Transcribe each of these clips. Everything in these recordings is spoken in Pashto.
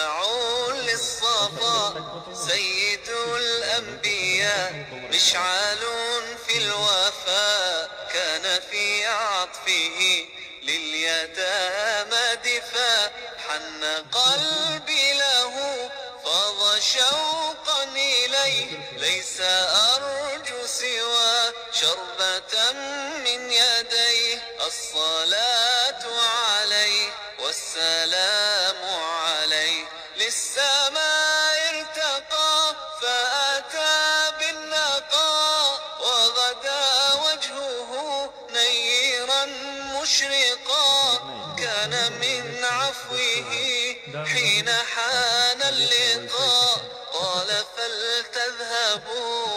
منبع للصفا سيد الأنبياء مشعل في الوفاء كان في عطفه لليتامى دفاع حن قلبي له فاض شوقا إليه ليس أرجو سوى شربة من يديه الصلاة عليه والسلام عليه للسماء ارتقى فأتى بالنقاء وغدا وجهه نيرا مشرقا كان من عفوه حين حان اللقاء قال فلتذهبوا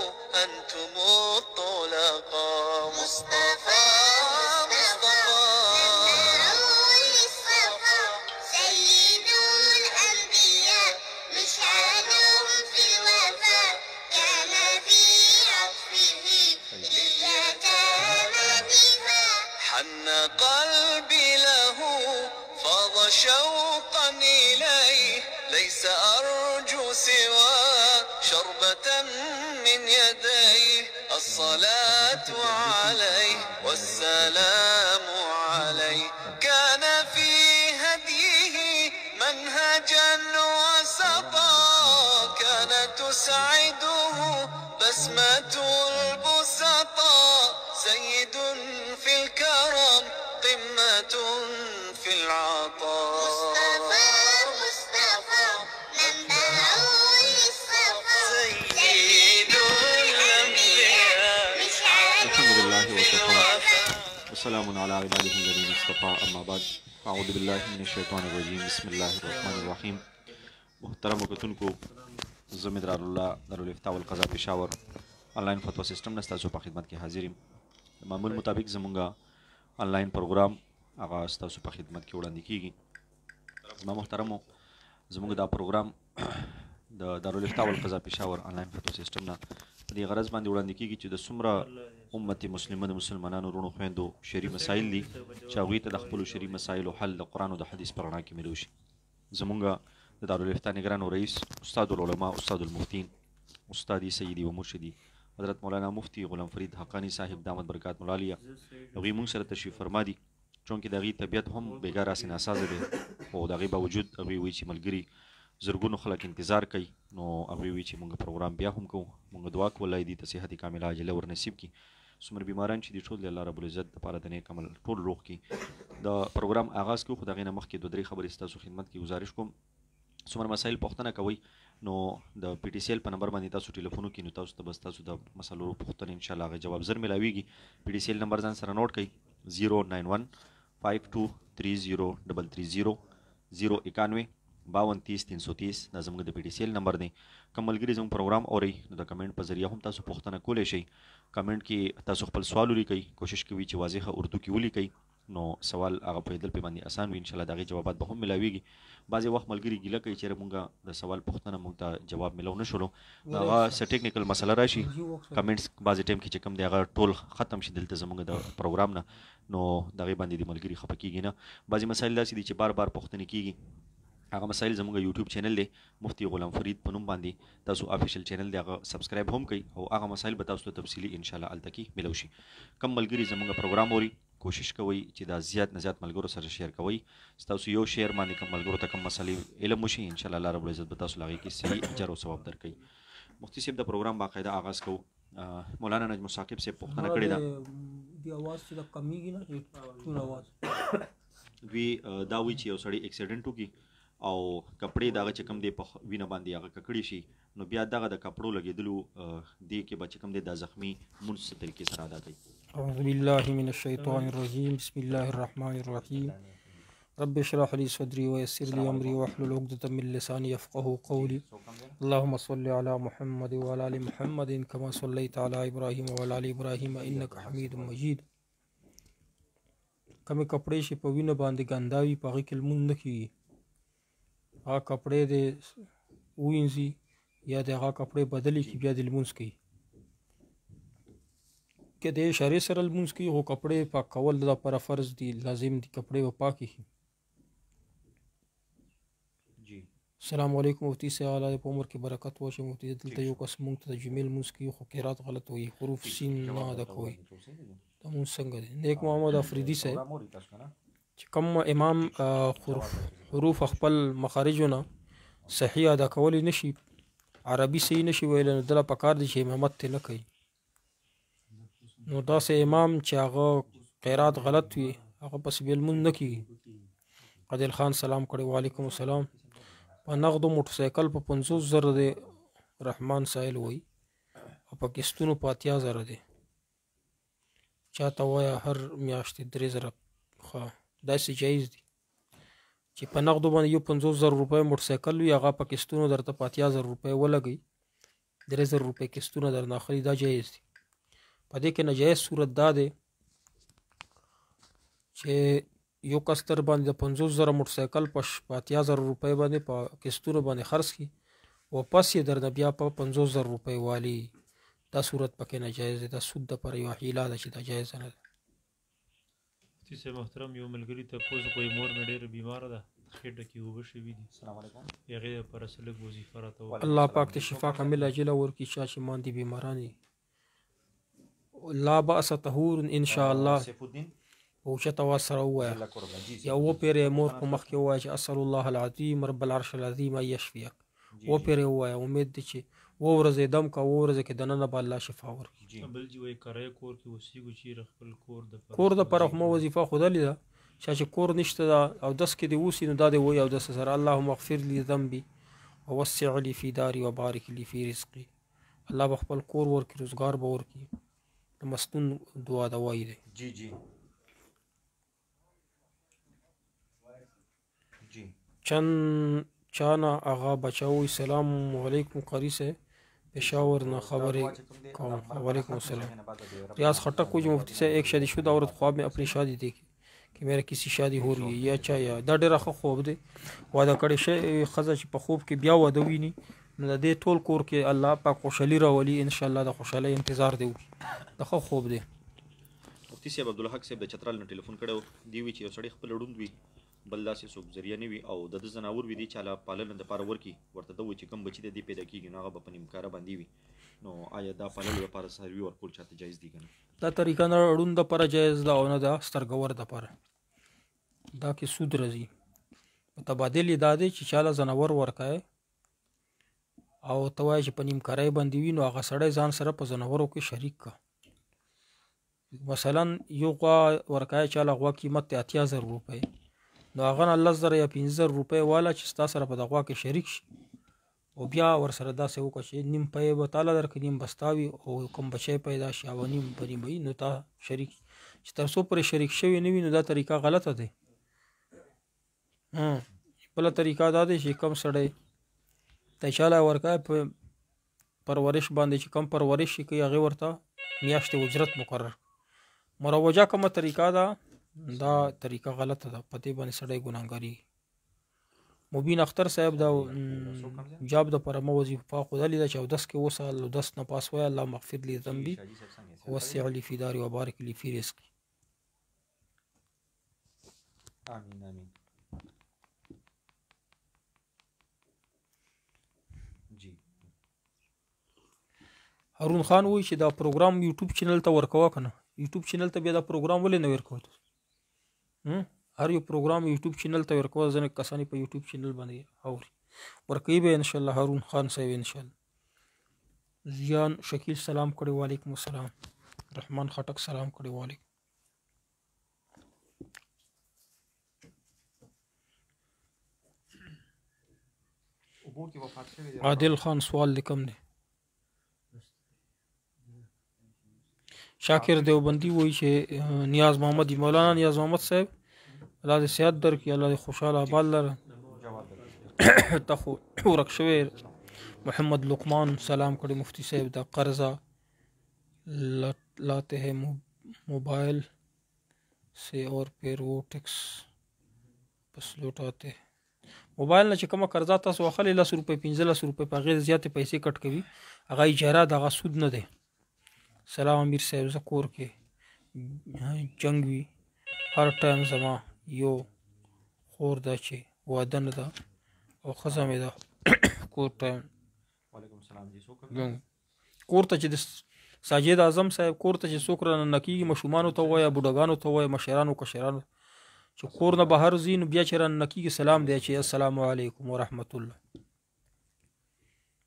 أنتم الطلقاء مصطفى سيد الأنبياء مشعل في الوفاء كان في عطفه لليتامى دفاع حن قلبي له فاض شوقا إليه ليس أرجو سوى شربة من يديه الصلاة عليه والسلام عليه كان في هديه منهجا وسطا كانت تسعده بسمة البسطاء سيد في الكرم قمة في العطاء مصطفى منبع للصفا سيد الأنبياء الحمد لله وكفى وسلام على عباده الذين اصطفى أما بعد أعوذ بالله من الشيطان الرجيم بسم الله الرحمن الرحیم. محترم کتونکو زه مدرار الله دارالفتاء والقضاء پېښور آنلاین فتوا سیسټم نه ستاسو په خدمت کې حاضر یم. د معمول مطابق زمونږ آنلاین پروګرام هغه ستاسو په خدمت کې وړاندې کیږي. زما محترمو زمونږ دا پروګرام د دارالفتاء والقضاء پېښور آنلاین فتوا سیسټم نه په دې غرض باندې وړاندې کیږي چې د څومره امت مسلمه د مسلمانانو وروڼو خویندو شرعي مسایل دي چې هغوی ته د خپلو شرعي مسایلو حل د قرآن او د حدیث په رڼا کې میلو شي. زمونږ د دارالفتاء نگران رئیس استاد العلماء استاد المفتین استادی سیدی و مرشدی حضرت مولانا مفتی غلام فرید حقانی صاحب دامت برکات مولالیه هغوی موږ سره تشریف فرما دي چونکې د هغې طبیعت هم بېګا راسې ناسازه دی خو د هغې باوجود هغوی وایي چې ملګري زرګونو خلک انتظار کوي نو هغوی وایي چې موږ پروګرام بیا هم کوو. موږ دعا کوو الله دې ته صحت کامله عاجله ورنصیب کړي. څومره بیماران چې دي ټول د الله رب العزت دپاره د نیک عمل ټول روغ کړي. د پروګرام آغاز کوو خو د هغې نه مخکې 2-3 خبرې ستاسو خدمت کې گزارش کوم. څومره مسایل پوښتنه کوئ نو د پی ټي سی ایل په نمبر باندې تاسو ټلیفون وکړئ نو تاسو ته به ستاسو د مسلو پوښتنې انشاءالله هغه جواب زر میلاویږي. پی ټي سی ایل نمبر ځان سره نوټ کړئ 091 5230 091 5230 دا زموږ د پی ټي سی ایل نمبر دی. کوم ملګري زموږ پروګرام اورئ نو د کمنټ په ذریعه هم تاسو پوښتنه کولی شئ. کمنټ کې تاسو خپل سوال ولیکئ، کوشش کوئ چې واضحه اردو کې ولیکئ نو سوال هغه پوهېدل پې باندې اسان وي. انشاءالله د هغې جوابات به هم میلاویږي. بعضې وخت ملګري ګیله کوي چېرې مونږ د سوال پوښتنه مونږ ته جواب میلاو نه شولو نو هغه څه ټیکنیکل مسله راشي کمنټس بعضې ټایم کې چې کوم دی هغه ټول ختم شي دلته زموږ د پروګرام نه نو د هغې باندې د ملګري خفه کېږي نه. بعضې مسایل داسې دي چې بار بار پوښتنې کېږي. هغه مسایل زموږ یوټیوب چینل دی مفتی غلام فرید په نوم باندې تاسو افیشل چینل دی هغه سبسکرایب هم کوئ او هغه مسایل به تاسو ته تفصیلي انشاءالله هلته کې میلو شي. کم ملګري زموږ پروګرام اوري کوشش کوئ چې دا زیات نه زیات ملګرو سره شیر کوئ. ستاسو یو شیر باندې کوم ملګرو ته کوم مسلې علم وشي انشاءالله الله رب العزت به تاسو له هغې کې صحیح اجر او ثواب درکوي. مفتي صاحب د پروګرام باقاعده آغاز کوو. مولانا نجم ثاقب صاحب پوښتنه کړې ده دوی دا وایي چې یو سړی اکسیډنټ وکړي او کپړې د هغه چې کوم دی په وینه باندې هغه ککړې شي نو بیا دغه د کپړو لګېدلو دې کې به چې کوم دی دا زخمي مونځ څه طریقې سره ادا کوي. اعوذ بالله من الشیطان الرجیم بسم الله الرحمن الرحیم رب اشرح لي صدري ويسر لي امري واحلل عقدة من لساني يفقهوا قولي اللهم صل على محمد وعلى ال محمد كما صليت على ابراهيم وعلى ال ابراهيم انك حميد مجيد. کمې کپړې چې په وینه باندې ګندا وي په هغې کې لمونځ نه کېږي. هغه کپړې دې ووینځي یا د هغه کپړې بدلې کړي بیا دې لمونځ کوي. که د اشارې سره لمونځ کوي خو کپړې پاک کول د لپاره فرض دي لازم دي کپړې به پاکې شي. السلام علیکم مفتی صاحب الله دې په عمر کې برکت واچوي. مفتی دلته یو کس مونږ ته د جمیل مونځ کوي خو قرات غلط وایي، حروف سین نه ادا کوي. دا مونځ څنګه دی؟ نیک محمد افریدي صاحب چې کوم امام حروف خپل مخارجونه صحیح ادا کولی نشي، عربي صحیح نشي ویلی، نو دله پکار دی چې امامت ترې نه کوي. نو داسې امام چې هغه قرات غلط وي هغه پسې بیا لمونځ نه کېږي. عادل خان سلام کړی، وعلیکم السلام. په نغدو موټرسایکل په 50,000 دی رحمان سایل وایي، او په کستونو په 80,000 دی. چاته وایه هر میاشتې 3,000. ښه داسې جایز دي چې په نغدو باندې یو 50,000 روپۍ موټرسایکل وي، هغه په کستونو درته په 80,000 روپۍ ولګوي، 3,000 روپۍ کستونه درنه اخلي. دا جایز دي. په دې کې ناجایز صورت دا دی چې یو کس تر باندې د 50,000 موټرسایکل په 80,000 روپۍ باندې په کستونو باندې خرڅ کړي او پس یې درنه بیا په 50,000 روپۍ والي. دا صورت پکې ناجایز دی. دا سود دپاره یوه حیله ده چې دا جایز نه ده. مفتي صاحب محترم، یو ملګري ته پوزه کوي مور مې ډېره بیماره ده، خېټه کې اوبه شوي دي، هغې دپاره څه لږ وظیفه راته وکړه. الله پاک ته شفا کامله عاجله ورکړي. چا چې ماندې بیماران دي لا بأس طهور ان شاء الله. اوچته واز سره ووایه یا وپیرې مور په مخ کې ووایه چې اسأل الله العظیم رب العرش العظیم ان یشفیک. وپیرې ووایه، امید دی چې وورځې دم کا وورځې کې دننه به الله شفا ورکړي. بل جي وایي کرایه کور کې اوسېږو چېرې خپل کور دپاره خو ما وظیفه ښودلې ده. چا چې کور نشته ده اودس کې دې اوسي نو دا دې وایي اودس سره اللهم اغفر لي ذنبي ووسع لي في داري وبارک لي في رزقي. الله به خپل کور ورکړي، روزګار به ورکړي. د مستون دعا د وایي دی. جی چانا آغا بچاوی سلام علیکم قاری سے پشاور نہ خبریں کون. وعلیکم السلام. ریاض خٹک کو جو مفتی سے ایک شادی شدہ عورت خواب میں اپنی شادی دیکھی کہ میرا کسی شادی ہو رہی ہے، یہ اچھا یا دا ډېره ښه خوب دی. واده کړی شی ښځه چې په خوب کې بیا واده ویني نو د دې ټول کور کې الله پاک خوشحالي راولي. انشاءالله د خوشحالۍ انتظار دی وکړي. د ښه خوب دی. مفتی صاحب عبدالحق صاحب د چترال نه ټلیفون کړی دی، وی چې یو سړی خپل ړوند وي، بل داسې څوک ذریعه نه وي او د ده ځناور وي دي چې هله پالنه دپاره ورکړي، ورته ده وایي چې کوم بچي د دې پیدا کېږي نو هغه به په نیمکاره باندې وي. نو آیا دا پاللو دپاره څاروي ورکول چاته جایز دي که نه؟ دا طریقه نه ړوند دپاره جایز ده او نه د سترګور دپاره. دا کې سود راځي. متبادل یې دا دی چې چاله ځناور ورکوې او ته وایې چې په نیمکاری باندې وي نو هغه سړی ځان سره په ځناورو کې شریک که. مثلا یو غوا ورکوې چاله غوا قیمت دی 80,000 روپۍ، نو هغه نه 10,000 یا 15,000 روپۍ واله چې ستا سره په د غوا کې شریک شي او بیا ورسره داسې وکړه چې نیم پی به تاله درکړي، نیم به ستا وي او کوم بچی پیدا شي او نیم په نیم وي نو تا شریک چې تر څو پورې شریک شوي نه وي نو دا طریقه غلطه دی. بله طریقه دا دی چې کوم سړی ته چاله ورکوې په پرورش باندې چې کوم پرورش یې کوي هغې ورته میاشتې اجرت مقرر. مروجه کومه طریقه ده دا طریقه غلطه ده، په دې باندې سړی ګناهګاري. مبین اختر صاحب دا جاب د پاره مو وظیفه خدای دا چې اودس کې وسال اودس نه پاس وای الله مغفر لي ذنبي وسع لي في داري وبارك لي في رزقي. آمین آمین. جی هارون خان وایي چې دا پروګرام یوټیوب چینل ته ورکوه که نه، یوټیوب چینل ته بیا دا پروګرام ولې نه ورکوه؟ هر یو پروګرام یوټیوب چینل ته ورکوه. ځینې کسان په یوټیوب چینل باندې اوري، ورکوي به انشاءالله. هارون خان صاحب انشاءالله. زیان شکیل سلام کړی، وعلیکم السلام. رحمان خټک سلام کړی، وعلیکم. عادل خان سوال لیکم دی. شاکر دیوبندی وایي چې نیاز محمد مولانا نیاز محمد صاحب الله دې صحت درکړي، الله دې خوشحاله آباد لره. ته خو ورک شوی. محمد لقمان سلام کړی مفتی صاحب. دا قرضه لاتے ہیں موبائل سے اور پھر وہ ٹیکس بس لوٹاتے ہیں. موبایل نه چې کومه قرضه تاسو اخلئ 10 روپۍ 15 روپۍ په هغې زیاتې پیسې کټ کوي، هغه اجاره د هغه سود نه دی. سلام امیر صاحب، زه کور کې جنګ وي هر ټایم زما یو خور ده چې واده نه ده او ښځه مې ده کور ته وعلیکم السلام جی څوک کور ته چې د ساجد اعظم صاحب کور ته چې څوک راننه کېږي ماشومانو ته ووایه بوډاګانو ته ووایه مشرانو کشرانو چې کور نه بهر ځي نو بیا چې راننه کېږي سلام دی چې السلام علیکم ورحمت الله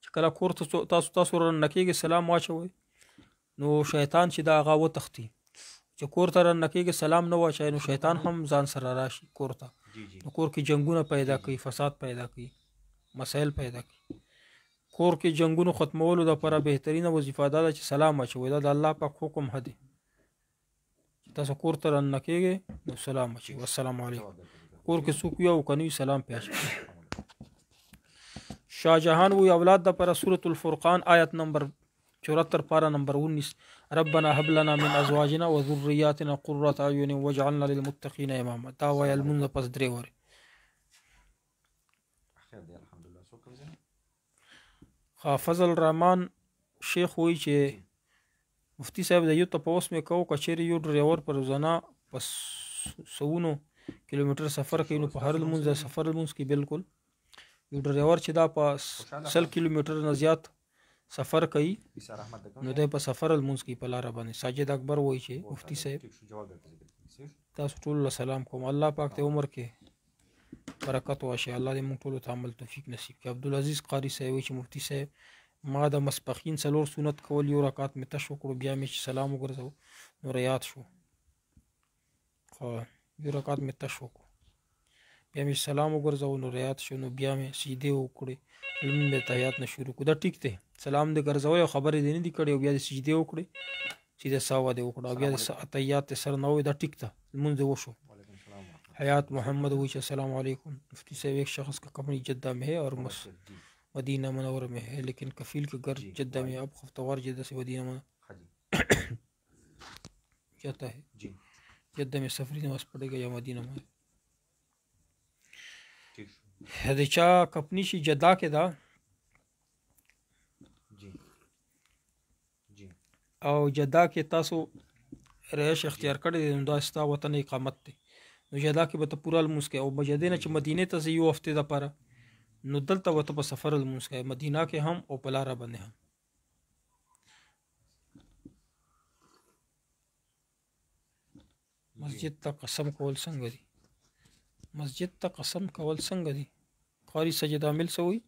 چې کله کور ته تاسو راننه کېږي سلام واچوئ نو شیطان چې دا هغه وتښتي چې کور ته راننه کېږي سلام نه واچوئ نو شیطان هم ځان سره راشي کور ته نو کور کې جنګونه پیدا کوي فساد پیدا کوي مسایل پیدا کوي کور کې جنگونو ختمولو دپاره بهترینه وظیفه دا ده چې سلام اچوئ دا د الله پاک حکم دی تاسو کور ته راننه کېږئ نو سلام اچوئ السلام علیکم کور کې څوک وي او که نه وي سلام پې اچوئ شاه جهان وی اولاد دپاره سورة الفرقان آیت نمبر 74 پارا نمبر 19 ربنا هب لنا من ازواجنا وذرياتنا قرة اعين واجعلنا للمتقين اماما دا وایي لمونځ پس درې ورې فضل الرحمن شیخ وایي چې مفتی صاحب د یو تپوس مې کوو که چیرې یو ډریور په روزانه په سوونو کیلومتر سفر کوي نو په هر لمونځ د سفر لمونځ کې بالکل یو ډریور چې دا په 100 کیلومتر نه زیات سفر کوي نو دی په سفر لمونځ کوي په لاره باندې ساجد اکبر وایي چې مفتی صاحب تاسو ټولو له سلام کوم الله پاک ته عمر کې برکت واچي الله دې موږ ټولو ته عمل توفیق نصیب کړي عبدالعزیز قاري صاحب وایي چې مفتی صاحب ما د مسپخین 4 سنت کول یو رکعت مې تش وکړو بیا مې چې سلام وګرځو نو ریات شو خو یو رکعت مې تش وکړو بیا مې سلام وګرځو نو ریات شو نو بیا مې سجدې وکړې لمونځ مې تحیات نه شروع کړو دا ټیک دی سلام دې ګرځوئ او خبرې دې نه دي کړې او بیا دې سجدې وکړې سیده ساوه دې وکړه او بیا د تحیات دې سر نه ووایي دا ټیک ده لمونځ دې وشو حیات محمد ویچ السلام علیکم مفتی صاحب ایک شخص کا کمپنی جدہ میں ہے اور مدینہ منورہ میں ہے لیکن کفیل کے گھر جدہ میں اب ہفتوار جدہ سے مدینہ منورہ جاتا ہے جدہ میں سفری نماز پڑھے گا یا مدینہ میں د چا کمپنی شي جدہ کې دا او جدہ کې تاسو رهائش اختیار کړی نو دا ستا وطن اقامت دی نو جدا کې به ته پوره لمونځ کوې او مجدې نه چې مدینې ته ځې یو هفتې دپاره نو دلته به ته په سفر لمونځ کوې مدینه کې هم او په لاره باندې هم مسجد ته قسم کول څنګه دي مسجد ته قسم کول څنګه دي قاری سجد عامل څه وایي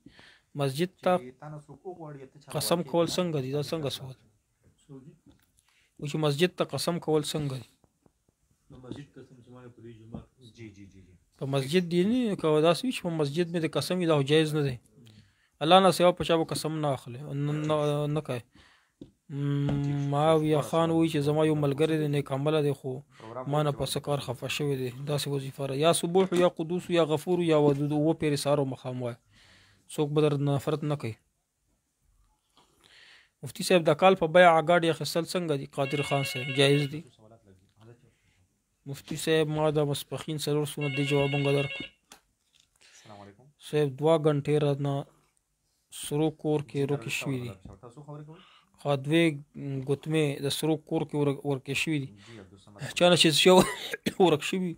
مسجد ته قسم کول څنګه دي دا څنګه سوال وایي چې مسجد ته قسم کول څنګه دي په مسجد دی نه کوه داسې وي چې په مسجد مې د قسم وي دا خو جایز نه دی الله نه سوا په چا به قسم نه اخلي نه کوي معاویه خان وایي چې زما یو ملګری دی نیک عمله دی خو ما نه په څه کار خفه شوی دی داسې وظیفه را یا صبوح یا قدوس یا غفور یا ودود اووه پیرې سهار او ماښام وایه څوک به در نفرت نه کوي مفتی صاحب د کال په بیع ګاډي اخیستل څنګه دي قادر خان صاحب جایز دي مفتی صاحب ما د مسپخین 4 سنت دی جواب مونږ درکړو صاحب 2 غنټې رانه سرو کور کې ورکې شوي دي خو 2 ګوتمې د سرو کور کې ورکې شوي دي چا نه چې شو ورک شوي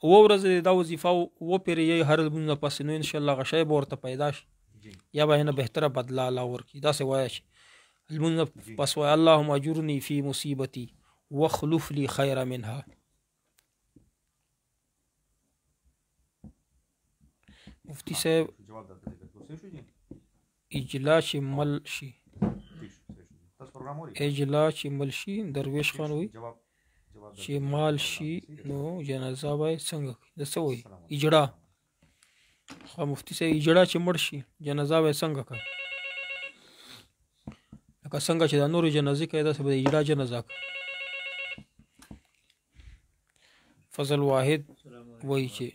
اووه ورځې دا وظیفه اووه پیرې یې هر لمونځ نه پسې نو انشاءالله هغه شی به ورته پیدا شي یا به یې نه بهتره بدله الله ورکړي داسې وایه چې لمونځ نه پس وایه اللهم اجرني فی مصیبتي واخلف لي خیره منها مفتی صاحب اجلا چې مل شي اجلا چې مل شي درویش خان وایي چې مال شي نو جنازه به څنګه کوي د څه وایي اجړه خو مفتی صاحب اجړه چې مړ شي جنازه به څنګه کوي لکه څنګه چې د نورو جنازې کوي داسې به د اجړه جنازه کوي فضل واحد وایي چې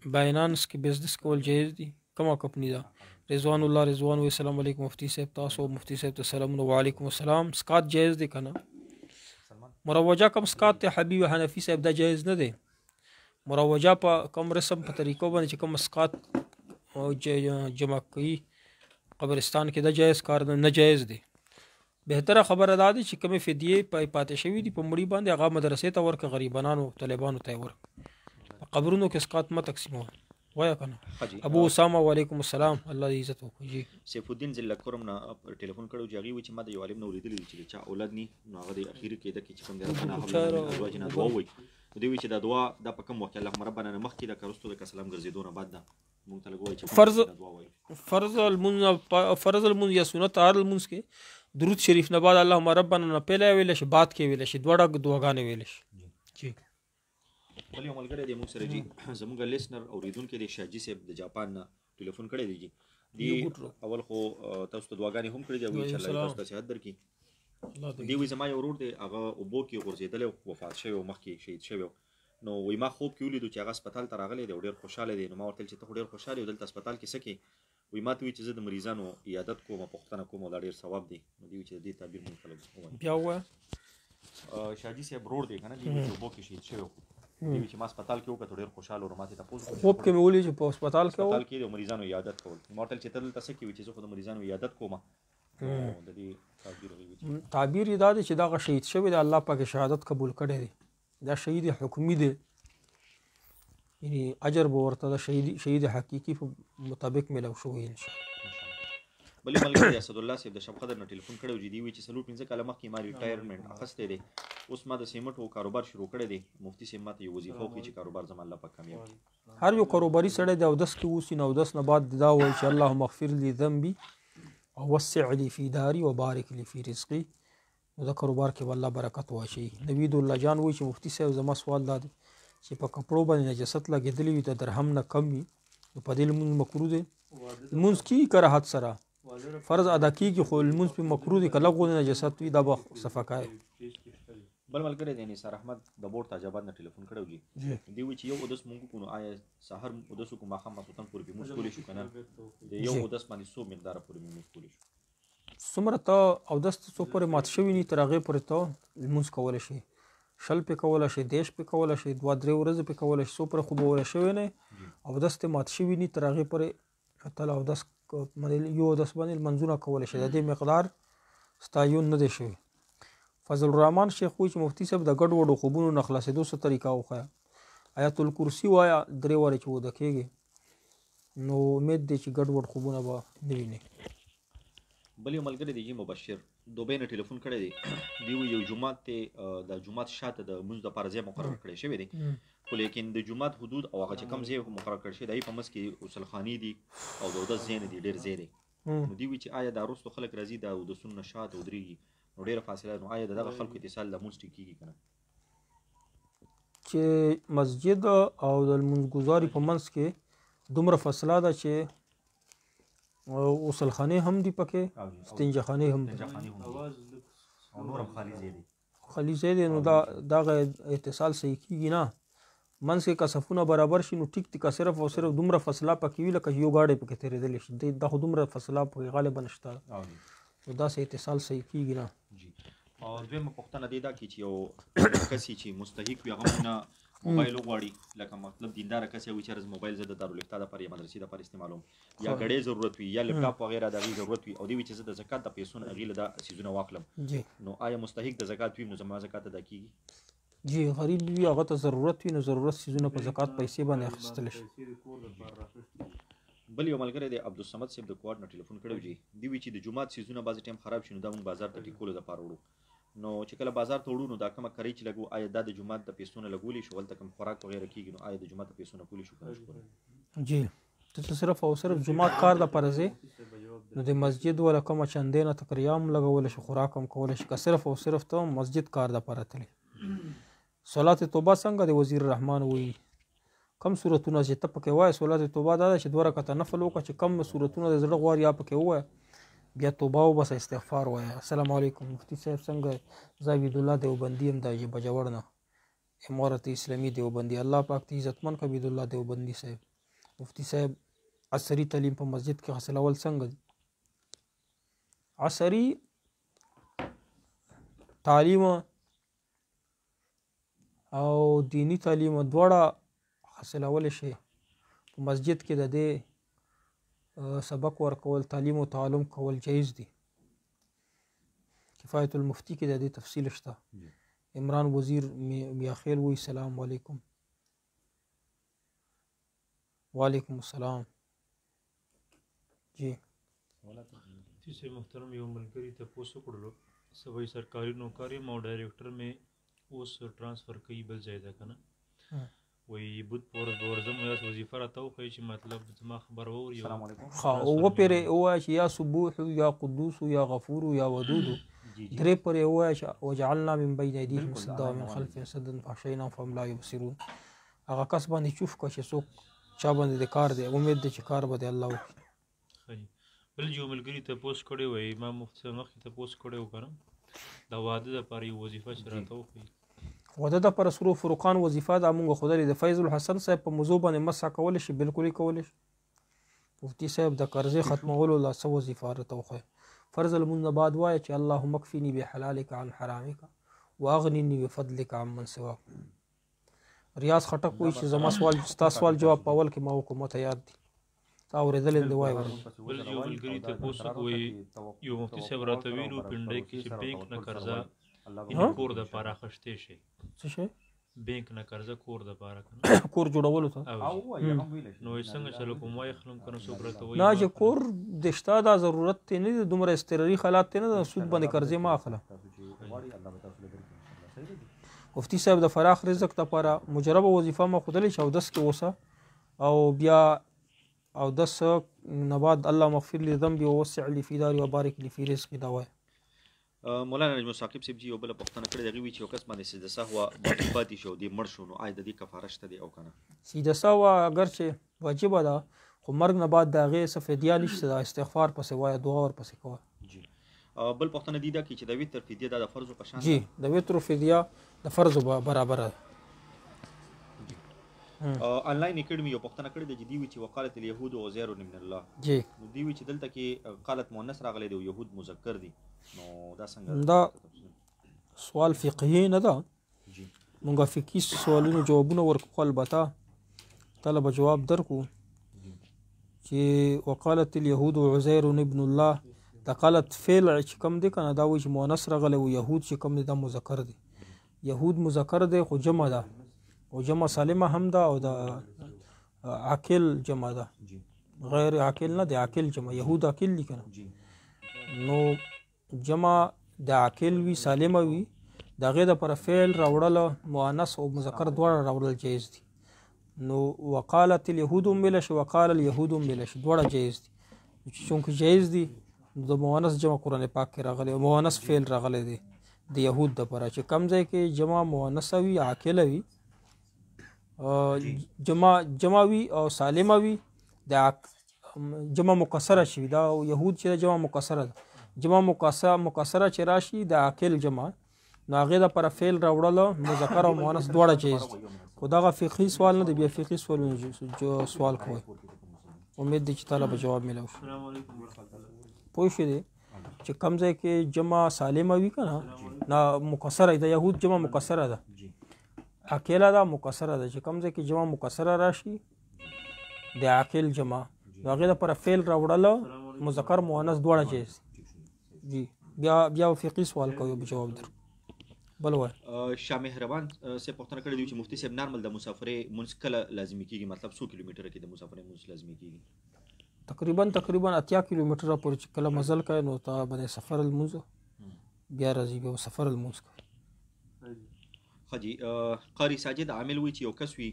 باینانس کې بزنس کول جایز دي کومه کمپنی ده رضوان الله رضوان وایي السلام علیکم مفتی صاحب تاسو مفتی صاحب ته سلام وعلیکم السلام سکات جایز دی که نه مروجه کم سکات ته حبیب حنفي صاحب دا جایز نه دی مروجه په کم رسم په طریقو باندې چې کوم سکات جمع کوي قبرستان کې دا جایز کار نه جایز دی بهتره خبره دا دی چې کومې فدیې پاتې شوي دي په مړي باندې هغه مدرسې ته ورکړه غریبانو طالبانو ته یې ورکړه قبرونو کې سقاط مه تقسیموه وایه کنه حاجی ابو اسامه وعلیکم السلام الله دې عزت وکړي جی سیف الدین ذلکرم نه ټلیفون کړو چې هغه و چې ما د یو عالم نو لیدلی چې چا اولاد ني نو هغه د اخیری کې د کې چې کوم دی ربنا حبل ازواج نه دعا وي دوی چې دا دعا د په کوم وخت الله ربنا نه مخکې د کرستو د سلام ګرځېدو نه بعد دا مونږ ته لګوي چې فرض المنز یا سنت هر المنز کې درود شریف نه بعد اللهم ربنا نه پهله ویل شي بعد کې ویل شي دوړه دعاګانې ویل شي جی بل یو ملګری دی موږ سره جی زموږ لیسنر اوریدونکو د شاجي صاحب د جاپان نه ټلیفون کړی دی جی دی اول خو تاسو ته دعاګانې هم کړې دي او ان شاء الله تاسو ته صحت درکړي دی وی زما یو ورور دی هغه اوبو کې غورځېدلی او وفات شوی او مخکې شهید شوی نو وی ما خوب کې ولیدو چې هغه هسپتال ته راغلی دی او ډېر خوشحاله دی نو ما ورته ویل چې ته خو ډېر خوشحاله یو دلته هسپتال کې څه کوې وی ما ته وایي چې زه د مریضانو عیادت کوم پوښتنه کوم او دا ډېر ثواب دی نو دی وایي چې د دې تعبیر مونږ خلک بیا ووایه شاجي صاحب ورور دی که نه دی وایي چې اوبو کې شهید شوی دی چې ما هسپتال کې وکړه ډېر خوشحاله و ما ته تپوس خوب کې مې ولید چې په هسپتال کې د مریضانو عیادت کول ما ورته ویل چې ته دلته څه کوې چې زه خو د مریضانو عیادت کوم د دې تعبیر یې دا دی چې دغه شهید شوی دی الله پاک شهادت قبول کړی دی دا شهید حکمي دی یعنی اجر به ورته د شهید حقیقي په مطابق ملو شوی ان شاء الله بلې ملګری اسد الله صاحب د شب قدر نه ټلیفون کړی و چې دی وایي چې 45 کاله مخکې ما ریټایرمنټ اخیستی دی اوس ما د سیمټو کاروبار شروع کړی دی مفتي صاحب ما ته یو وظیفه وکړي چې کاروبار زما الله پاک کامیاب کړي هر یو کاروباري سړی د اودس کې اوسي نو اودس نه بعد دا وایي چې اللهم اغفر لي ذنبي ووسع لي في داري وبارك لي في رزقي نو دا کاروبار کې والله برکت واچي نوید الله جان وایي چې مفتي صاحب زما سوال دا دی چې په کپړو باندې نجاست لګېدلی وي د درهم نه کم وي نو په دې لمونځ مکروه دی لمونځ کیږي که راحت سره فرض ادا کیږي خو لمونځ پې مکروه دی که لږ غوندې نجاست وي دا به صفا کوي بل ملګری دی نثار احمد د بورډ تاجاباد نه ټلیفون کړی و جي دی وایي چې یو اودس مونږ وکړو نو آیا سهار اودس وکړو ماښام ماسخوتن پورې پې مونځ کولی شو که نه د یو اودس باندې څو مقداره پورې مونځ کولی شو څومره ته اودس ته څو پورې مات شوي ني تر هغې پورې ته لمونځ کولی شي شل پې کولی شي دیش پې کولی شي 2-3 ورځې پې کولی شي څو پورې خو به وله شوی نه اودس ته مات شوي ني تر هغې پورې تل اودس یو اودس باندې لمنځونه کولی شي د دې مقدار ستایون نه دی شوی فضل الرحمن شیخ وایي چې مفتي صاحب د ګډ وډو خوبونو نه خلاصېدو څه طریقه وښیه آیت الکرسي وایه 3 وارې چې وده کېږي نو امید دی چې ګډ وډ خوبونه به نه ویني بل یو ملګری دی جی مبشر دوبۍ نه ټلیفون کړی دی دی وایي یو جومات ته د جومات شاته د لمونځ دپاره ځای مقرر کړی شوی دی خو لیکن د جومات حدود او هغه چې کوم ځای مقرر کړی شوی د هغې په منځ کې غسلخانې دي او د اودس ځای نه دي ډېر ځای دی نو دوی وایي چې آیا دا وروستو خلک راځي د اودسونو نه شاته ودرېږي نو ډېره فاصله نو آیا د دغه خلکو اتصال د لمونځ ټیک کېږي که نه چې مسجد او د لمونځګزاري په منځ کې دومره فاصله ده چې غسلخانې هم دي پکې استنجاخانې هم دي او نور هم خالي ځای دی خالي ځای دی نو دغه اتصال صحیح کېږي نه منځ کې که صفونه برابر شي نو ټیک دی که صرف او صرف دومره فاصله پکې وي لکه یو ګاډی پکې تېرېدلی شي دا خو دومره فاصله پکې غالبا شته نو داسې اتصال صحیح کېږي نه جی او دویمه پوښتنه دې دا کړي چې یو کس چې مستحق وي هغه نه موبایل وغواړي لکه مطلب دینداره کس وي چې رز موبایل زه د دارالافتا دپاره یا مدرسې دپاره استعمالوم یا ګړۍ ضرورت وي یا لپټاپ وغیره د هغې ضرورت وي او دوی وي چې زه د زکات د پیسو نه هغې له دا څیزونه واخلم نو آیا مستحق د زکات وي نو زما زکات ادا کېږي جی غریب وي هغه ته ضرورت وي نو ضرورت څیزونه په زکات پیسې باندې اخیستلی شي بل یو ملګری دی عبدالصمد صاحب د کوارډ نه ټلیفون کړی و جي دی وایي چې د جومات څیزونه بعضې ټایم خراب شي نو دا موږ بازار ته ټیکولو دپاره وړو نو چې کله بازار ته وړو نو دا کومه کرۍ چې لګو آیا دا د جومات د پیسو نه لګولی شو هلته کوم خوراک وغیره کېږي نو آیا د جومات د پیسو نه کولی شو که نشو جی ته صرف او صرف جومات کار دپاره ځې نو د مسجد ولا کومه چندې نه تقریه هم لګولی شي خوراک هم کولی شي که صرف او صرف ته مسجد کار دپاره تللی صلات توبه څنګه د وزیر رحمان وایي کم صورتونه چې ته پکې وایې صلات توبه دا ده چې 2 رکعته نفل وکړه چې کم صورتونه د زړه غواړي یا پکې ووایه بیا توبه وباسه استغفار وایه السلام علیکم مفتی صاحب څنګه زه عبید الله دیوبندي یم د بجوړ نه امارت اسلامي دیوبندي الله پاک دې عزتمن کړه عبید الله دیوبندي صاحب مفتی صاحب عصري تعلیم په مسجد کې حاصلول څنګه دي عصري تعلیم او دینی تعلیم دواړه حاصلولی شي په مسجد کې د دې سبق ورکول تعلیم او تعلم کول جایز دي کفایت المفتی کې د دې تفصیل شته عمران وزیر میاخیل وی سلام علیکم وعلیکم السلام. جی مفتی صاحب محترم یو ملګري تپوس وکړلو څه وایي سرکاري نوکر یم او ډایرکټر مې اوس ټرانسفر کوي بل ځای ته که نه وایي بود په ورځ به ورځم یاس وظیفه راته وښایي چې مطلب زما خبر واوري ښه وپېرې ووایه چې یا سبوح یا قدوس یا غفور یا ودود درې پورې ووایه چې وجعلنا من بین ایدیهم سدا ومن خلفهم سدا فاغشیناهم فهم لا یبصرون. هغه کس باندې چوف کړه چې څوک چا باندې د کار دی امید دی چې کار به د الله وکړي. بل یو ملګري تپوس کړی وایي ما مفتي صاحب مخکې تپوس کړی و که نه د واده دپاره یو وظیفه چې راته وښایي واده دپاره سرو فرقان وظیفه دا مونږ ښودلې د فیض الحسن صاحب په موضوع باندې مسح کولی شي بلکل یې کولی شي. مفتي صاحب د قرضې ختمولو لا څه وظیفه راته وښایه. فرض لمونځ نه بعد وایه چې اللهم اکفني بحلالک عن حرامک واغنني بفضلک عن من سواک. ریاض خټک وایي چې زما سوال ستا سوال جواب په اول کې ما حکومت یاد دي تا اورېدلی دی وایي. بل یو ملګري تپوس وایي یو مفتي صاحب راته ویلو پنډۍ کې چې بینک نه قرضه یعنې کور دپاره اخیستی شي څه شی بینک نه قرضه کور دپاره که نه کور جوړولو ته نو څنګه چې لکه ما یې خلم که نه څوک راته وایي نه چې کور د شته دا ضرورت دی نه دی دومره اضطراري حالات دی نه د سود باندې قرضې مه اخله. مفتي صاحب د فراخ رزق دپاره مجربه وظیفه ما ښودلې چې اودس کې اوسه او بیا اودس نه بعد الله مغفر لی ذنبي ووسع لی فی داري وبارک لی فی رزقي دا وایي. مولانا نجم ثاقب صاحب جی یو بله پوښتنه کړې د هغې وایي چې یو کس باندې سجده سهوه باقي پاتې شو دی مړ شو نو آیا د دې کفاره شته دی او که نه؟ سجده سهوه اگر چې واجبه ده خو مرګ نه بعد د هغې څه فدیه نشته ده استغفار پسې وایه دعا ورپسې کوه. جی بل پوښتنه دې ده کې چې د وتر فدیه دا د فرضو په شان جی د وترو فدیه د فرضو برابره ده. آنلاین اکیډمي یو پوښتنه کړې ده چې دوی وایي چې وقالت اليهود عزیر من الله جی نو دوی وایي چې دلته کې قالت مؤنث راغلی دی او یهود مذکر دي نو دا څنګه دا سوال فقهي نه ده جی مونږ فقهي سوالونو جوابونه ورکړو البته تاله به جواب درکو چې وقالت اليهود عزیر ابن الله دا قالت فعل چې کوم دی که نه دا وایي چې مؤنث راغلی او یهود چې کوم دی دا مذکر دی. یهود مذکر دی خو جمع ده او جمع سالمه هم ده او د عاقل جمع ده غیر عاقل نه دی عاقل جمع یهود عاقل دي که نه نو جمع د عاقل وي سالمه وي د هغې دپاره فعل راوړل مؤنث او مذکر دواړه راوړل جایز دي. نو وقالت اليهود هم ویلی شي وقال اليهود هم ویلی شي دواړه جایز دي چونکې جایز دي نو د مؤنث جمع قرآن پاک کې راغلی مؤنث فعل راغلی دی د یهود دپاره چې کم ځای کې جمع مؤنثه وي عاقله وي جمع وي او سالمه وي د جمع مکسره شي دا یهود چې جمع مکسره ده جمع مکسره چې راشي د عاقل جمع نو هغې دپاره فعل راوړل مذکر او مؤنث دواړه جایز دي خو دغه فقهي سوال نه دی بیا فقهي سوالونه سوال کوئ امید دی چې تعالی به جواب میلو شي. پوه شوې چې کم ځای کې جمع سالمه وي که نه مکسره د یهود جمع مکسره ده عاقله ده مکسره ده چې کوم ځای کې جمع مکسره راشي د عاقل جمع د هغې دپاره فعل راوړل مذکر مؤنث دواړه جایز جی بیا فقهي سوال کوي به جواب در بل وایي. شاه مهربان صاحب پوښتنه کړې ده چې مفتي صاحب نارمل د مسافرۍ مونځ کله لازمي کېږي مطلب څو کیلومتره کې د مسافرۍ مونځ لازمي کېږي؟ تقریبا 80 کیلومتره پورې چې کله مزل کوي نو تا باندې سفر المونځ بیا راځي بیا سفر المونځ کوي. خجی قاری ساجد عامل وی چې یو کس وي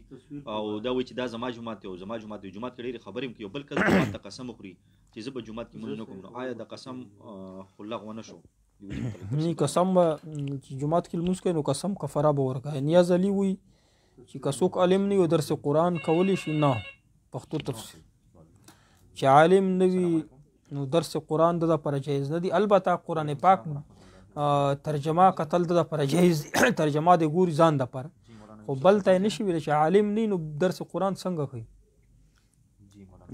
او دا وی چې دا زما جماعت دی او زما جماعت دی جماعت کې ډېرې خبرې کوي یو بل کس جماعت ته قسم وخوري چې زه به جماعت کې مونځ نه کوم نو آیا د قسم خو لغوه نه شو؟ نه قسم به چې جماعت کې لمونځ کوي نو قسم کفاره به ورکوي. نیاز علي وی چې که څوک عالم نه وي درس قرآن کولی شي نه پښتو تفسیر چې عالم نه وي نو درس قرآن د دپاره جایز نه دی. البته قرآن پاک ترجمه کتل د دپاره جایز دی ترجمه د ګوري ځان دپاره خو بل ته یې نشي ویلی چې عالم نه نو درس قرآن څنګه کوي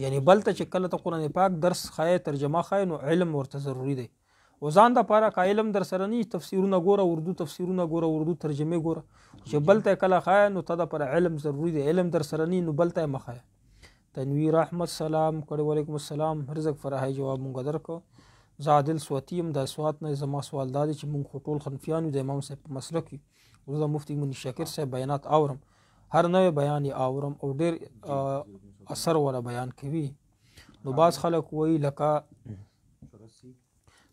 یعنی بل ته چې کله ته قرآن پاک درس ښایې ترجمه ښایې نو علم ورته ضروري دی او ځان دپاره که علم در سره نه تفسیرونه ګوره اردو تفسیرونه ګوره اردو ترجمې ګوره چې بل ته کله ښایې نو ته دپاره علم ضروري دی علم در سره نه نو بل ته یې مه ښایه. تنویر احمد سلام کړی وعلیکم السلام رزق فراحي جواب مونږ درکړو. زه عادل سواتي یم د سوات نه زما سوال دا دی چې مونږ خو ټول خنفیان یو د امام صاحب په مسلک یو زه د مفتي مني شاکر صاحب بیانات اورم هر نوی بیان یې اورم او ډېر اثر ولا بیان کوي. نو بعض خلک وایي لکه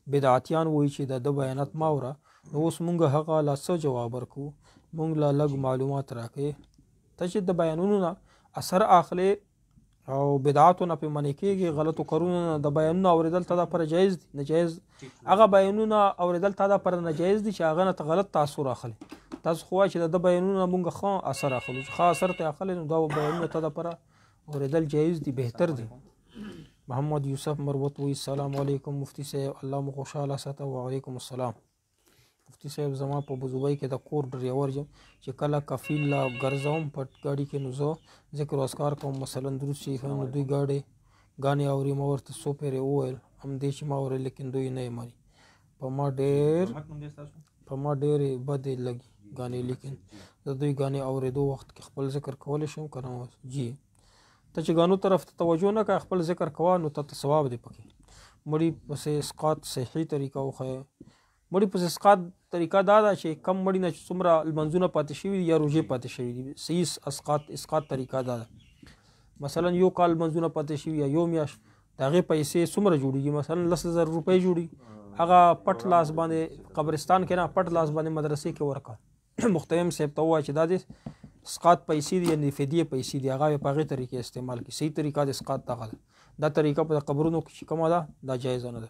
بدعتیان وایي چې د بیانات ما وره. نو اوس مونږ هغه لا څه جواب ورکو، مونږ لا لږ معلومات راکړې. ته چې د بیانونو نه اثر اخلي او بدعاتو نه پې منې کېږي، غلطو کارونو نه د بیانونه اورېدل تا دپاره جایز دي؟ نجایز. هغه بیانونه اورېدل تا دپاره نجایز دي چې هغه نه ته غلط تاثر اخلي. تاسو خو وایئ چې د بیانونه مونږ ښه اثر اخلو، چې ښه اثر ته اخلي نو دا بیانونه تا دپاره اورېدل جایز دي، بهتر دي. محمد یوسف مروت وی السلام علیکم مفتی صاحب، الله مو خوشحاله ساته. وعلیکم السلام. مفتی صاحب زما په بزوبۍ کې د کور ډریور یم چې کله کفیل لا ګرځوم په ګاډي کې، نو زه ذکر و اذکار کوم، مثلا درود شریف نو دوی ګانې اوري. ما ورته څو پیرې وویل همدې چې ما اوري، لیکن دوی نه یې مني. په ما ډېرې بدې لګي ګانې، لیکن د دوی ګانې اورېدو وخت کې خپل ذکر کولی شم که نه؟ جی ته چې ګانو طرف ته توجه نه کوې، خپل ذکر کوه، نو ته ثواب دی پکې. مړي پسې اسقاط صحیح طریقه وښیه. مړي پسې اسقاط طریقه دا ده چې کم مړي نه چې څومره لمنځونه پاتې شوي دي یا روژې پاتې شوي دي، صحیح اسقاط طریقه دا ده. مثلا یو کال لمنځونه پاتې شوي یا یو میاشت، د هغې پیسې څومره جوړېږي؟ مثلا 10,000 روپۍ جوړي. هغه پټ لاس باندې قبرستان کې نه، پټ لاس باندې مدرسې کې ورکړه. مختیم صاحب ته ووایه چې دا دې اسقاط پیسې دي، یعنې فدیې پیسې دي، هغه په هغې طریقې استعمال کړي. صحیح طریقه د اسقاط دغه ده. دا طریقه په قبرونو کې چې کومه ده دا جایزه نه ده.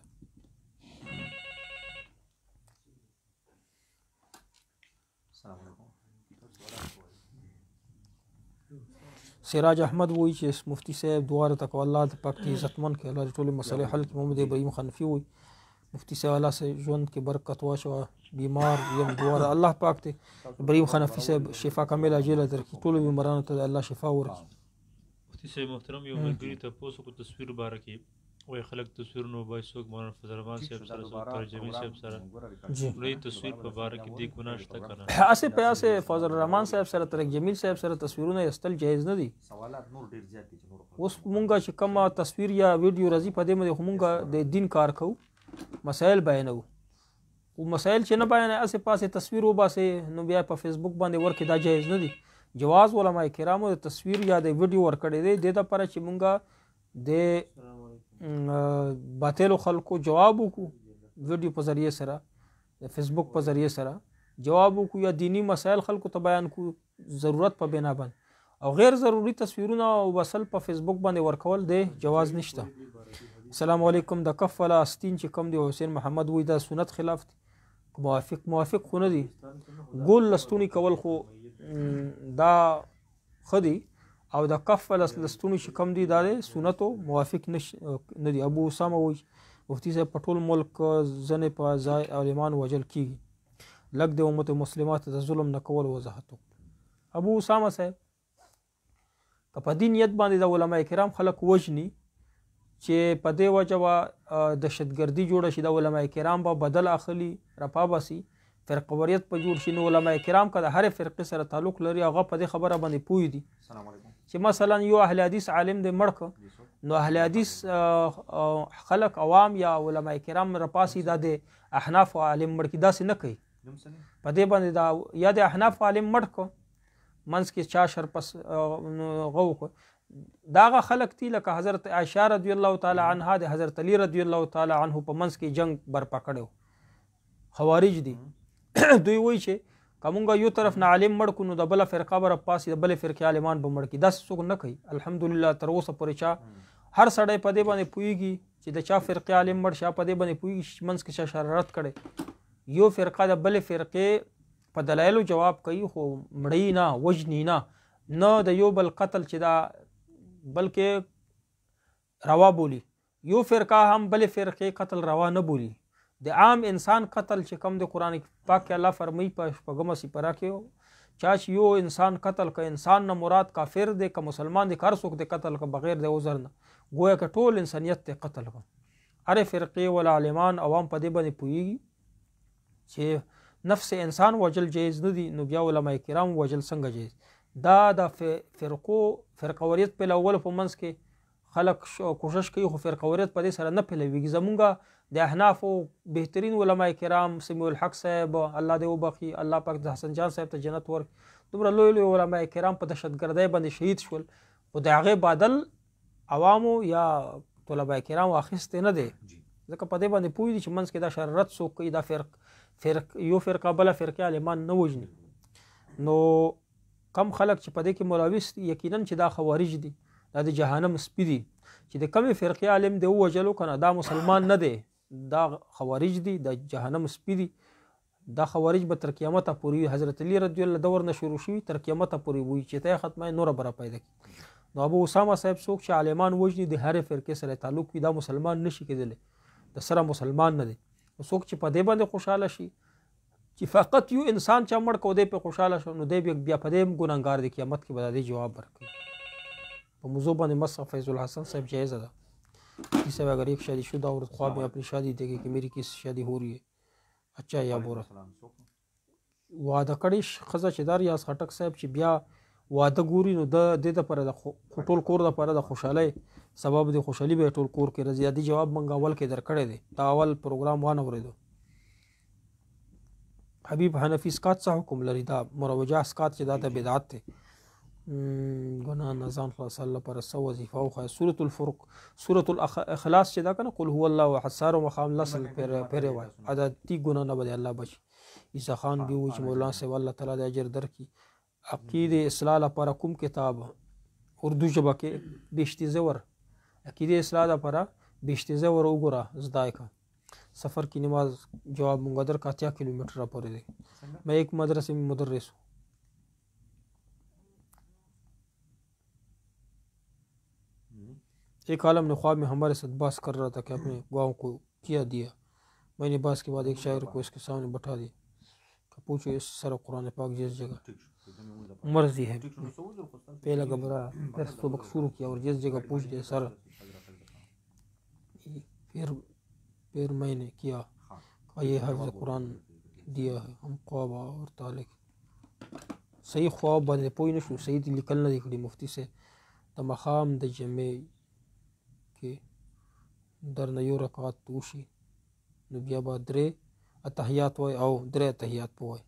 سراج احمد وایي چې مفتی صاحب دعا راته کوه، الله پاک دې عزتمن کړي، الله دې ټولې مسلې حل کړي. محمد ابراهیم خنفي وایي مفتی صاحب الله سے ژوند کې برکت واچوه، بیمار یم دعا ده. الله پاک دې ابراهیم خنفي صاحب شفا کامله عاجله درکړي، ټولو بیمارانو ته الله شفا ورکړي. مفتی صاحب محترم، یو ملګري تپوس وکړو تصویر باره کې، وایي خلک تصویرونه وبایي، څوک مولانا فضل الرحمن صاحب سره، څوک ترجمې صاحب سره. دوی تصویر په باره کې دې ګناه شته که نه؟ هسې په هسې فضل الرحمن صاحب سره، طارق جمیل صاحب سره تصویرونه ایستل جایز نه دي. اوس مونږ چې کومه تصویر یا ویډیو راځي په دې باندې خو مونږ د دین کار کوو، مسایل بیانوو. خو مسایل چې نه بیانوي هسې پاسې تصویر وباسې نو بیا په فیسبوک باندې ورکړې، دا جایز نه دي. جواز علماء کرامو د تصویر یا د ویډیو ورکړی دی دې دپاره چې مونږ د باطلو خلکو جواب وکړو، ویډیو په ذریعې سره، د فیسبوک په ذریعې سره جواب وکړو، یا دینی مسایل خلکو ته بیان کړو ضرورت په بنا باندې. او غیر ضروري تصویرونه وبسل په فیسبوک باندې ورکول دی جواز نشته. السلام علیکم. د کف ولا استین چې کم دی حسین محمد وایي دا سنت خلاف دی، موافق خو نه دی. ګول لستونی کول خو دا ښه دی، او د کف لستونی چې کم دی دا دی سنتو موافق نه دی. ابو اسامه وایي مفتی صاحب په ټول ملک ځنې په ځای عالمان وژل کېږي، لږ د امت مسلمات د ظلم نه کول وضاحت وکړو. ابو اسامه صاحب که په دې نیت باندې د علما کرام خلک وژني چې په دې وجه به دهشتګردي جوړه شي، د علما کرام به بدل اخلي، رپا باسي، فرقوریت په جوړ شي، نو علما کرام که د هرې فرقې سره تعلق لري هغه په دې خبره باندې پوه دي چې مثلا یو اهل حدیث عالم دی مړ که، نو اهل حدیث خلک عوام یا علما کرام رپاسي دا د احناف عالم مړ کي، داسې نه کوي. په دې باندې دا یا د احناف عالم مړ که منځ کې چا شرپس غو که، دا هغه خلک دي لکه حضرت عائشہ رضی الله تعالی عنها د حضرت علی رضی الله تعالی عنه په منځ کې جنگ برپا کړی، خوارج دي. دوی وایي چې که مونږ یو طرف نه عالم مړ کړو نو د بله فرقه به راپاسي، د بلې فرقې عالمان به مړ کړي، داسې څوک نه کوي. الحمدلله تر اوسه پورې چا هر سړی په دې باندې پوهېږي چې د چا فرقې عالم مړ شي، په دې باندې پوهېږي چې منځ کې چا شرارت کړی. یو فرقه د بلې فرقې په دلایلو جواب کوي خو مړی نه، وژني نه د یو بل قتل چې دا بلکې روا بولی. یو فرقه هم بلې فرقې قتل روا نه بولی. د عام انسان قتل چې کوم د قرآن پاک کې الله فرمایي په 4 سپاره کې چا چې یو انسان قتل که انسان نه مراد کافر دی که مسلمان دی که هر څوک دی قتل که بغیر د عذر نه، گویا که ټول انسانیت دی قتل که. هرې فرقې ولا عالمان عوام په دې باندې پوهېږي چې نفس انسان وجل جایز نه دي، نو بیا علما کرام وجل څنګه جایز؟ دا د فرقوریت پیلولو په منځ کې خلک کوشش کوي خو فرقوریت په دې سره نه پیلويږي. زمونږ د احنافو بهترین علما کرام سمیع الحق صاحب الله دې وبخي، الله پاک د حسن جان صاحب ته جنت ورکړي، دومره لوی علما کرام په دهشتګردۍ باندې شهید شول، خو د هغې بدل عوامو یا طلبه کرامو اخیستی نه دی ځکه په دې باندې پوه دي چې منځ کې دا شرارت څوک کوي دا یو فرقه بله فرقې عالمان نه وژني نو کم خلک چې په دې کې ملوث دي یقینا چې دا خوارج دي دا د جهنم سپي دي چې د کمې فرقې عالم دی ووژلو که نه دا مسلمان نه دی دا خوارج دي د جهنم سپي دي دا خوارج به تر قیامته پورې حضرت علی رضی الله دور نه شروع شوي تر قیامته پورې وي چې ته یې ختمه نوره بره پیدا کړي نو ابو اسامه صاحب څوک چې عالمان وژني د هرې فرقې سره تعلق وي دا مسلمان نشي کېدلی د سره مسلمان نه دی څوک چې په دې باندې خوشحاله شي چې فقط یو انسان چې مړ کو دی په خوشحاله شو نو دی بیا په دې ګناهګار دی قیامت کې به د جواب ورکړي په موضوع باندې مسح فیض الحسن صاحب جائز है جس से अगर एक शादी शुदा औरत ख्वाब में अपनी शादी देखे कि मेरी किस शादी हो रही है अच्छा या बुरा واده کړي ښځه چې دار یا خټک صاحب چې بیا واده ګوري نو د دې لپاره د ټول کور لپاره د خوشحالۍ سبب د خوشحالي به ټول کور کې رضایتي جواب منګه اول کې درکړی دی دا اول پروګرام وانه ورېدو حبیب حنفي اسقاط څه حکم لري دا مروجه اسقاط چې دا د بدعت دی گناه نزان خلاص الله پر سو وظیفه او خای سورۃ الفرق سورۃ الاخلاص چې دا کنه قل هو الله احد سار مقام لسل پر وای عادتي گناه نه بده الله بچ عیسی خان بھی وای چې مولانا سے الله تعالی د اجر درکې عقیده اصلاح لپاره کوم کتاب اردو ژبه کې بیشتي زور عقیده اصلاح لپاره بیشتي زور وګوره زدای کا سفر کی نماز جواب مونږ در کا 80 کیلومتر پورې دی मैं एक मदरसे में मुदर्रिस हूँ एक आलम ने ख्वाब में हमारे साथ बात कर रहा था कि अपने गाँव को किया दिया मैंने बात के बाद एक शायर को इसके सामने बैठा दिया कि पूछो इस सर कुरान पाक जिस जगह मर्जी है पहला घबरा दर्स तो शुरू किया और जिस जगह पूछ दिया सर फिर मैंने किया ये हफ्ज़ कुरान दिया है हम ख्वाब और तालिक सही ख्वाब बांधे पोई नशो सही लिखल न दिखड़ी मुफ्ती से د مخام د جمعې کې در نه یو رکعت وشي نو بیا به درې اتحیات وای او درې اتحیات به وای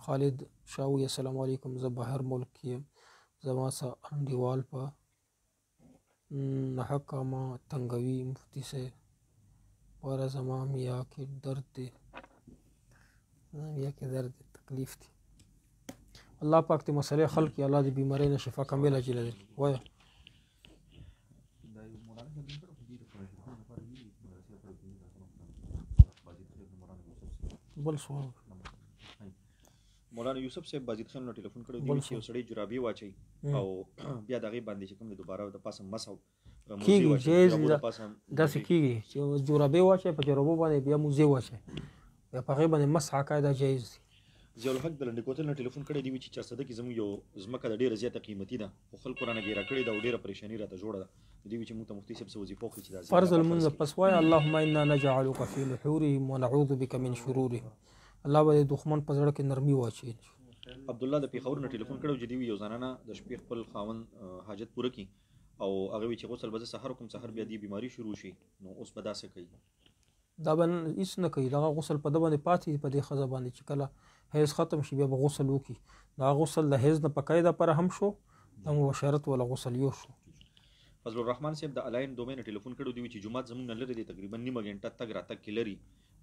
خالد شاوی السلام علیکم زه بهر ملک کې یم زما سه انډیوال په نحقه ما تنګوي مفتی صاحب پاره زما میا کې درد دی میا کې درد تکلیف دی الله پاک ته مسئله خلق کی الله دې بیماری نه شفا کامله اجل لري وای بل سوال مولانا یوسف صاحب بازید خان نو ټلیفون کړو دی چې سړی جرابي واچي او بیا دغه باندې چې کوم دوباره د پاسه مسو کیږي جیز دا سکیږي چې جرابي واچي په جرابو باندې بیا موزه واچي بیا په غیبه باندې مسح کايده جیز ضیاء الحق د لنډکوتل نه ټلیفون کړی دی چې 400 کې زموږ یو زمکه د ډیره زیاته قیمتي ده خو خلکو رانه ګیره کړی دا ډیره پریشانی راته جوړه ده دی چې موږ ته مفتي صاحب وظیفه خو چې دا فرض المنز پس وای اللهم انا نجعلك في نحورهم ونعوذ بك من شرورهم الله به دښمن په زړه کې نرمي واچي عبد الله د پیښور نه ټلیفون کړو چې دی یو ځانانه د شپې خپل خاون حاجت پوره کړي او هغه چې غسل به سحر کوم سحر بیا دی بیماری شروع شي نو اوس به داسې کوي دا بن هیڅ نه کوي دا غسل په د باندې پاتې په دې خزه باندې چې کله حیض ختم شي بیا به غسل وکړي دا غسل د حیض نه پکایده پر هم شو د مباشرت ولا غسل یو شو فضل الرحمن صاحب د الاین دومین ټلیفون کړو دی چې جمعه زمونږ نه لري دی تقریبا نیمه غنټه تک راتک کې لري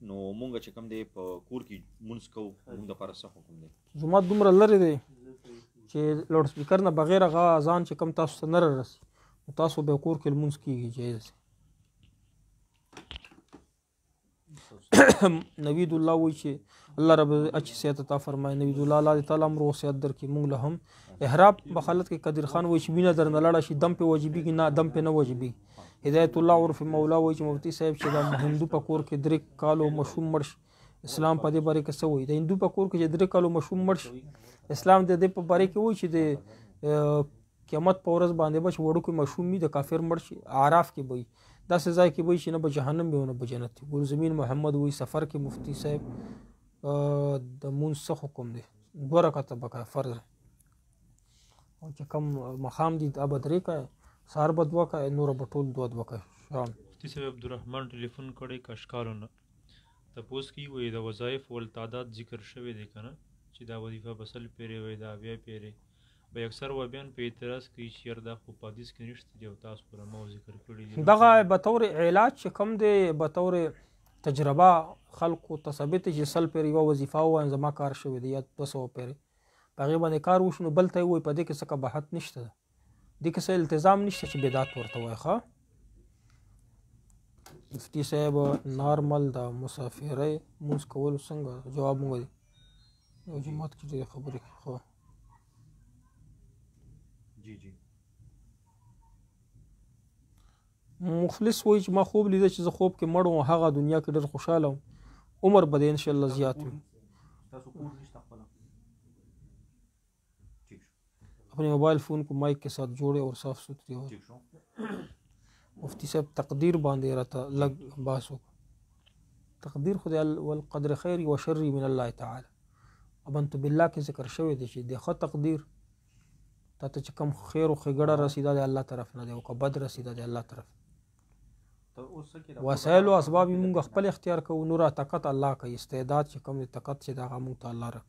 نو مونږ چې کوم دی په کور کې مونږ کو مونږ د پاره څه حکم دی جمعه دومره لري دی چې لوډ سپیکر نه بغیر غا اذان چې کم تاسو نه رسي تاسو به کور کې مونږ کیږي جایز نوید الله وی چې الله رب اچھی صحت عطا فرمائے نوید الله الله تعالی امر وصیت در کې مونږ له هم احراب بخالت کې قدر خان وی چې وینه در نه لاړه شي دم په واجبې کې نه دم په نه واجبې هدایت الله عرف مولا وی چې مفتی صاحب چې د هندو په کور کې درې کالو مشوم مرش اسلام په دې باره کې څه وی د هندو په کور کې چې درې کالو مشوم مرش اسلام د دې په باره کې وی چې د قیامت په ورځ باندې بچ وړو کې مشومي د کافر مرش اعراف کې وی دا سزا کې وی چې نه به جهنم به نه به جنت ګل زمین محمد وی سفر کې مفتی صاحب د مون څه حکم دی 2 رکعات بقا فرض او چې کم مقام دي اب درې کا سار بدوا کا نور بټول دوه کا شام مفتی صاحب عبدالرحمن ټلیفون کړي کاشکارونه تاسو کی وې د وظایف ول تعداد ذکر شوی دی کنه چې دا وظیفه بسل پیری وې دا بیا پیری به اکثر وابیان په اعتراض کوي چې یار دا خو په حدیث کې نشته دی او تاسو پر ما ذکر کړي دي دغه بطور علاج چې کوم دی بطور تجربه خلکو ته ثابت چې سل پیر یوه وظیفه ووایم زما کار شوی دی یا 200 پیر په هغې باندې کار وشو نو بل ته یې ووایي په دې کې څه قباحت نشته ده دې کې څه التزام نشته چې بدعت ورته وایي ښه مفتي صاحب نارمل د مسافرۍ مونځ کولو څنګه جواب مونږ دی یو جماعت کې ډېرې خبرې ښه جی جی مخلص وایي چې ما خوب لیده چې زه خوب کې مړ وم هغه دنیا کې ډېر خوشحاله وم عمر به دې انشاءالله زیات وي अपने मोबाइल फ़ोन को माइक के साथ जोड़े और साफ़ सुथरी हो मुफ्ती साहब तकदीर बांधे रहता लग बास हो तकदीर खुद वलक़द्र खैर व शर्री मिन अल्लाह ताला अब अंत बिल्ला के ज़िक्र शवे दे देखो तकदीर ताते च कम खैर व खगड़ा रसीदा दे अल्लाह तरफ ना दे वो का बद रसीदा दे अल्लाह तरफ वसाइल व असबाब मुंग खपल इख्तियार को नूरा तकत अल्लाह का इस्तेदाद च कम तकत से दा मुंग ता अल्लाह रख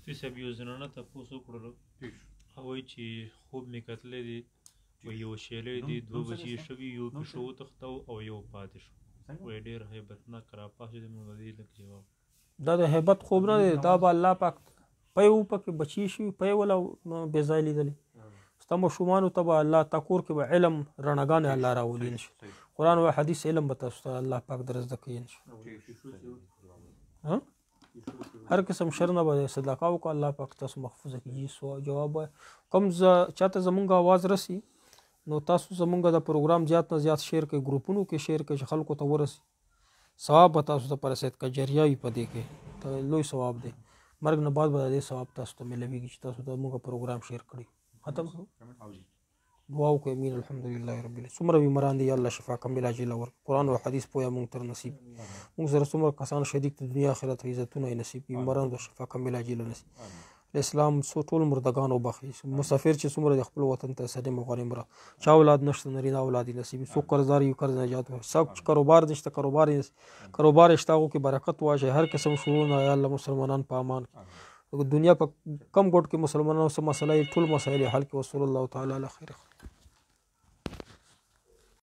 مفتي صاحب یو زنانه تپوس وکړلو هغه وایي چې خوب مې کتلی دی وایي یو شیلی دی 2 بجې شوي یو پیشو وتښتو او یو پاتې شو وایي ډېر هیبتناک راپاڅېدم نو د دې لږ جواب دا د هیبت خوب نه دی دا به الله پاک پی وپکې بچي شوي پی وله بې ځای لیدلی ستا ماشومانو ته به الله تا کور کې به علم رڼاګانې الله راولي انشاء قرآن و حدیث علم به تاسو ته الله پاک در زده کوي انشاء هر قسم شر نه به صدقه وکړه الله پاک تاسو محفوظ کړي جواب وایي کوم چاته زمونږ آواز رسي نو تاسو زمونږ د پروګرام زیات نه زیات شیر کوئ ګروپونو کې شیر کوئ چې خلکو ته ورسي ثواب به تاسو ته په رسید که جریه وي په دې کې ته لوی ثواب دی مرګ نه بعد به د دې ثواب تاسو ته ملویږي چې تاسو زمونږ پروګرام شیر کړي ختم دعا وکړئ امین الحمدلله رب العالمین څومره بیماران دي یا الله شفا کامله عاجله ورکړي قرآن او حدیث پوهه مونږ ته نصیب مونږ سره څومره کسان شهید د دنیا آخرت عزتونه یې نصیب بیمارانو ته شفا کامله عاجله نصیب اسلام ټول مردگان وبخښي مسافر چې څومره د خپل وطن ته سلیم او غنیم را چا اولاد نشته نارینه اولاد یې نصیب څوک قرضدار یو قرض نجات ورکړي څوک کاروبار نشته کاروبار شته هغو کې برکت واچوي هر قسم شرونه یا الله مسلمانان په امان دنیا په کم ګوټ کې مسلمانانو څه مسله ټول مسایل حل کړي وصلی الله تعالی علی خیر